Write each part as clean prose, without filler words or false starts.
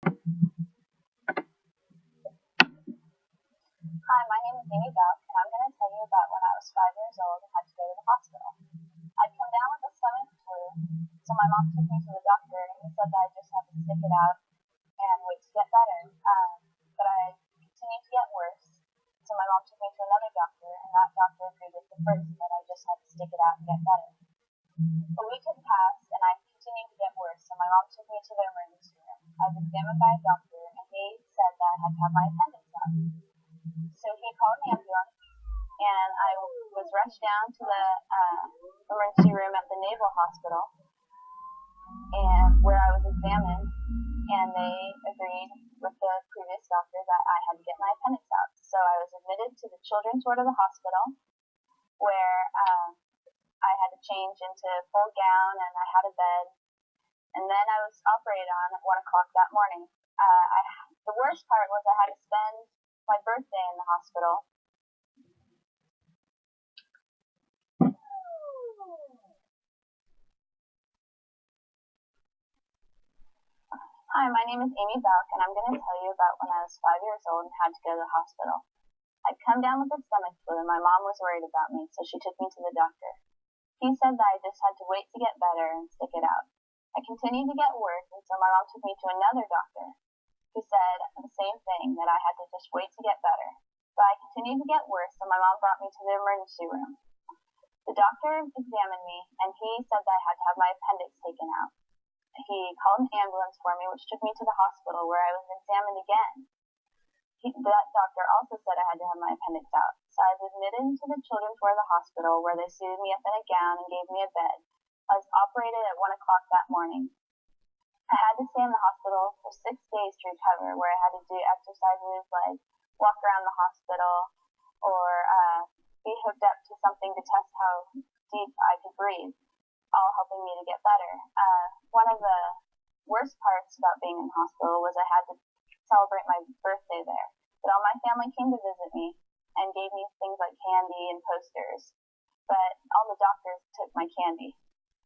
Hi, my name is Amy Buck, and I'm going to tell you about when I was 5 years old and had to go to the hospital. I'd come down with a stomach flu, so my mom took me to the doctor, and he said that I just had to stick it out and wait to get better. But I continued to get worse, so my mom took me to another doctor, and that doctor agreed with the first that I just had to stick it out and get better. A week had passed, and I continued to get worse, so my mom took me to the emergency room. I was examined by a doctor, and he said that I had to have my appendix out. So he called an ambulance, and I was rushed down to the emergency room at the Naval Hospital, and where I was examined, and they agreed with the previous doctor that I had to get my appendix out. So I was admitted to the children's ward of the hospital, where I had to change into a full gown, and I had a bed, and then I was operated on at 1 o'clock that morning. The worst part was I had to spend my birthday in the hospital. Hi, my name is Amy Buck, and I'm going to tell you about when I was 5 years old and had to go to the hospital. I'd come down with a stomach flu, and my mom was worried about me, so she took me to the doctor. He said that I just had to wait to get better and stick it out. I continued to get worse, and so my mom took me to another doctor, who said the same thing, that I had to just wait to get better. But I continued to get worse, so my mom brought me to the emergency room. The doctor examined me, and he said that I had to have my appendix taken out. He called an ambulance for me, which took me to the hospital, where I was examined again. That doctor also said I had to have my appendix out. So I was admitted into the children's ward of the hospital, where they suited me up in a gown and gave me a bed. I was operated at 1 o'clock that morning. I had to stay in the hospital for 6 days to recover, where I had to do exercises like walk around the hospital or be hooked up to something to test how deep I could breathe, all helping me to get better. One of the worst parts about being in the hospital was I had to celebrate my birthday there. But all my family came to visit me and gave me things like candy and posters. But all the doctors took my candy.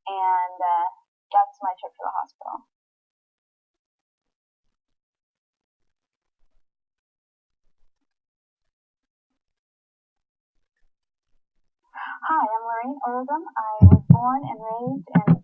And that's my trip to the hospital. Hi, I'm Lorraine Oldham. I was born and raised in